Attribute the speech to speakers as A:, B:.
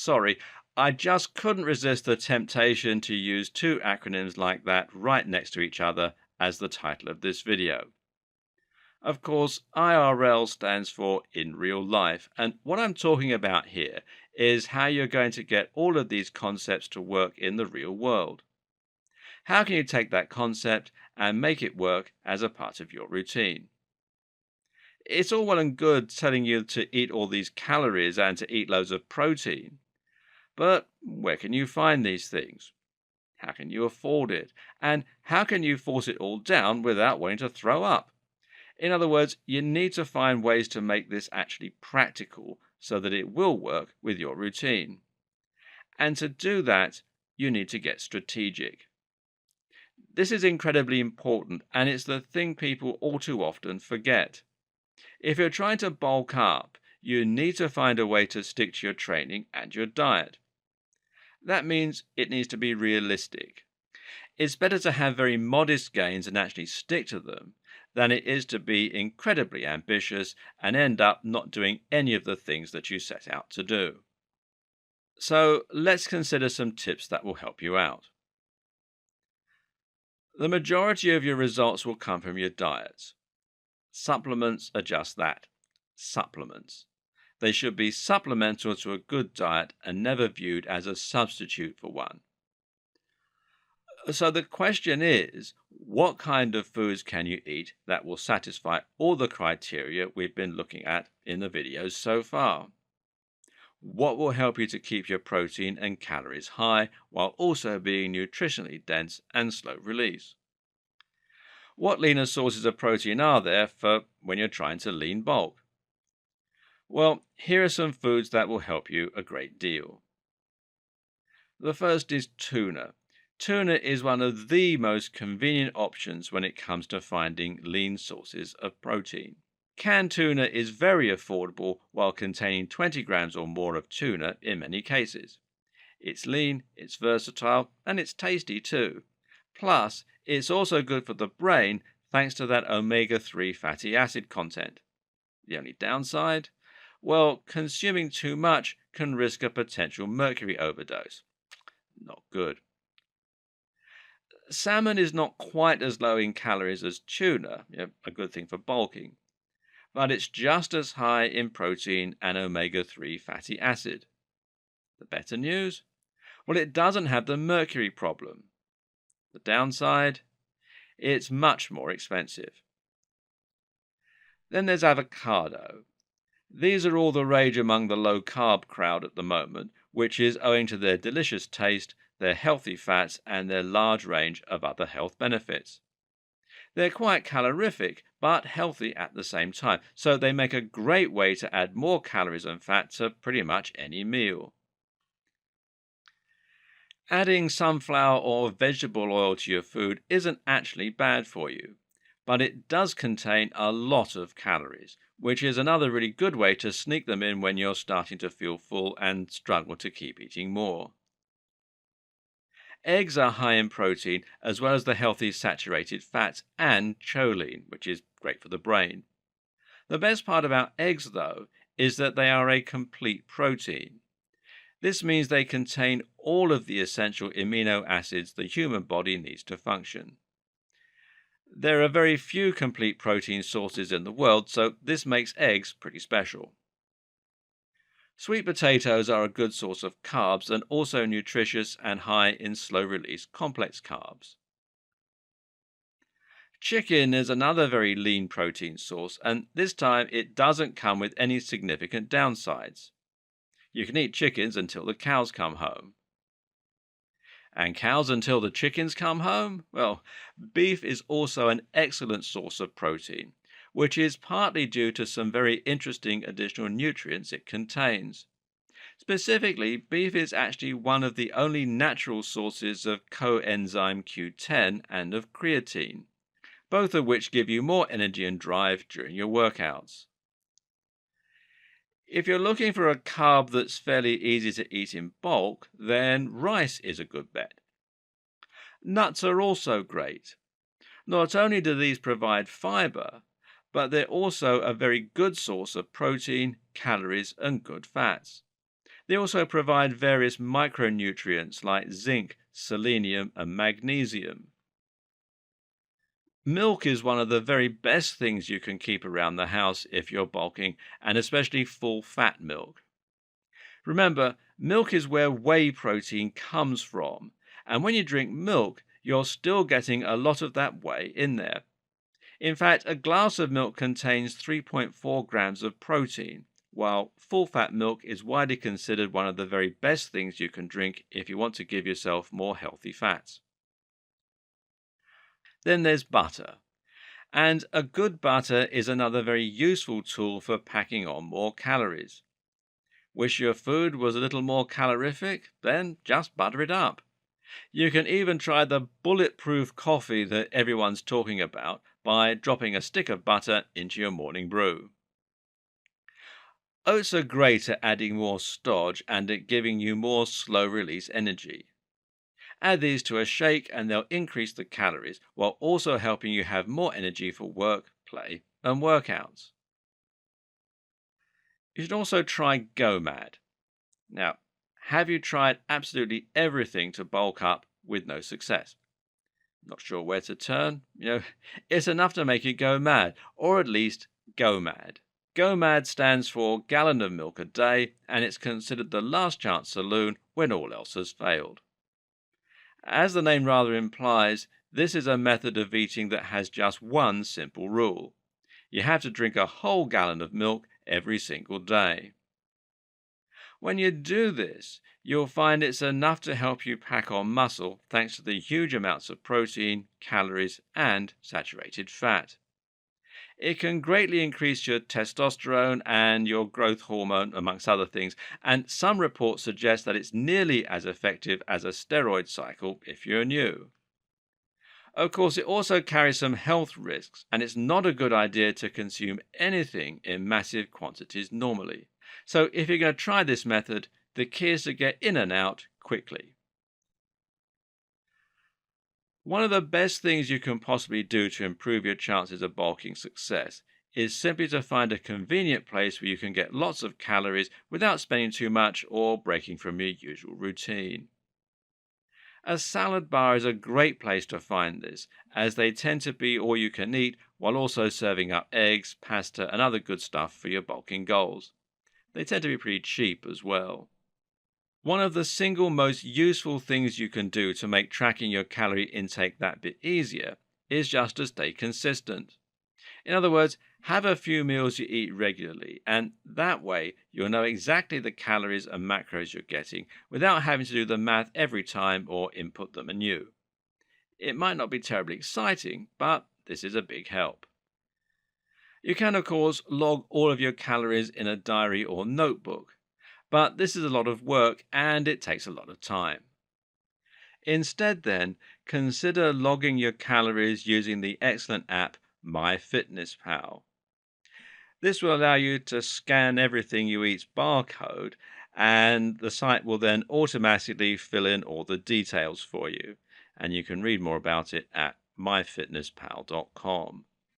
A: Sorry, I just couldn't resist the temptation to use two acronyms like that right next to each other as the title of this video. Of course, IRL stands for in real life, and what I'm talking about here is how you're going to get all of these concepts to work in the real world. How can you take that concept and make it work as a part of your routine? It's all well and good telling you to eat all these calories and to eat loads of protein, but where can you find these things? How can you afford it? And how can you force it all down without wanting to throw up? In other words, you need to find ways to make this actually practical so that it will work with your routine. And to do that, you need to get strategic. This is incredibly important, and it's the thing people all too often forget. If you're trying to bulk up, you need to find a way to stick to your training and your diet. That means it needs to be realistic. It's better to have very modest gains and actually stick to them than it is to be incredibly ambitious and end up not doing any of the things that you set out to do. So let's consider some tips that will help you out. The majority of your results will come from your diets. Supplements are just that, supplements. They should be supplemental to a good diet and never viewed as a substitute for one. So the question is, what kind of foods can you eat that will satisfy all the criteria we've been looking at in the videos so far? What will help you to keep your protein and calories high while also being nutritionally dense and slow release? What leaner sources of protein are there for when you're trying to lean bulk? Well, here are some foods that will help you a great deal. The first is tuna. Tuna is one of the most convenient options when it comes to finding lean sources of protein. Canned tuna is very affordable while containing 20 grams or more of tuna in many cases. It's lean, it's versatile, and it's tasty too. Plus, it's also good for the brain thanks to that omega-3 fatty acid content. The only downside? Well, consuming too much can risk a potential mercury overdose. Not good. Salmon is not quite as low in calories as tuna, a good thing for bulking, but it's just as high in protein and omega-3 fatty acid. The better news? Well, it doesn't have the mercury problem. The downside? It's much more expensive. Then there's avocado. These are all the rage among the low-carb crowd at the moment, which is owing to their delicious taste, their healthy fats, and their large range of other health benefits. They're quite calorific, but healthy at the same time, so they make a great way to add more calories and fat to pretty much any meal. Adding sunflower or vegetable oil to your food isn't actually bad for you, but it does contain a lot of calories, which is another really good way to sneak them in when you're starting to feel full and struggle to keep eating more. Eggs are high in protein as well as the healthy saturated fats and choline, which is great for the brain. The best part about eggs, though, is that they are a complete protein. This means they contain all of the essential amino acids the human body needs to function. There are very few complete protein sources in the world, so this makes eggs pretty special. Sweet potatoes are a good source of carbs and also nutritious and high in slow-release complex carbs. Chicken is another very lean protein source, and this time it doesn't come with any significant downsides. You can eat chickens until the cows come home. And cows until the chickens come home? Well, beef is also an excellent source of protein, which is partly due to some very interesting additional nutrients it contains. Specifically, beef is actually one of the only natural sources of coenzyme Q10 and of creatine, both of which give you more energy and drive during your workouts. If you're looking for a carb that's fairly easy to eat in bulk, then rice is a good bet. Nuts are also great. Not only do these provide fiber, but they're also a very good source of protein, calories, and good fats. They also provide various micronutrients like zinc, selenium, and magnesium. Milk is one of the very best things you can keep around the house if you're bulking, and especially full fat milk. Remember, milk is where whey protein comes from, and when you drink milk, you're still getting a lot of that whey in there. In fact, a glass of milk contains 3.4 grams of protein, while full fat milk is widely considered one of the very best things you can drink if you want to give yourself more healthy fats. Then there's butter. And a good butter is another very useful tool for packing on more calories. Wish your food was a little more calorific? Then just butter it up. You can even try the bulletproof coffee that everyone's talking about by dropping a stick of butter into your morning brew. Oats are great at adding more starch and at giving you more slow release energy. Add these to a shake and they'll increase the calories while also helping you have more energy for work, play, and workouts. You should also try GoMad. Now, have you tried absolutely everything to bulk up with no success? Not sure where to turn? It's enough to make you go mad, or at least go mad. Go mad stands for gallon of milk a day, and it's considered the last chance saloon when all else has failed. As the name rather implies, this is a method of eating that has just one simple rule. You have to drink a whole gallon of milk every single day. When you do this, you'll find it's enough to help you pack on muscle thanks to the huge amounts of protein, calories, and saturated fat. It can greatly increase your testosterone and your growth hormone, amongst other things, and some reports suggest that it's nearly as effective as a steroid cycle if you're new. Of course, it also carries some health risks, and it's not a good idea to consume anything in massive quantities normally. So, if you're going to try this method, the key is to get in and out quickly. One of the best things you can possibly do to improve your chances of bulking success is simply to find a convenient place where you can get lots of calories without spending too much or breaking from your usual routine. A salad bar is a great place to find this, as they tend to be all you can eat while also serving up eggs, pasta, and other good stuff for your bulking goals. They tend to be pretty cheap as well. One of the single most useful things you can do to make tracking your calorie intake that bit easier is just to stay consistent. In other words, have a few meals you eat regularly, and that way you'll know exactly the calories and macros you're getting without having to do the math every time or input them anew. It might not be terribly exciting, but this is a big help. You can, of course, log all of your calories in a diary or notebook, but this is a lot of work and it takes a lot of time. Instead, then, consider logging your calories using the excellent app MyFitnessPal. This will allow you to scan everything you eat's barcode, and the site will then automatically fill in all the details for you. And you can read more about it at myfitnesspal.com.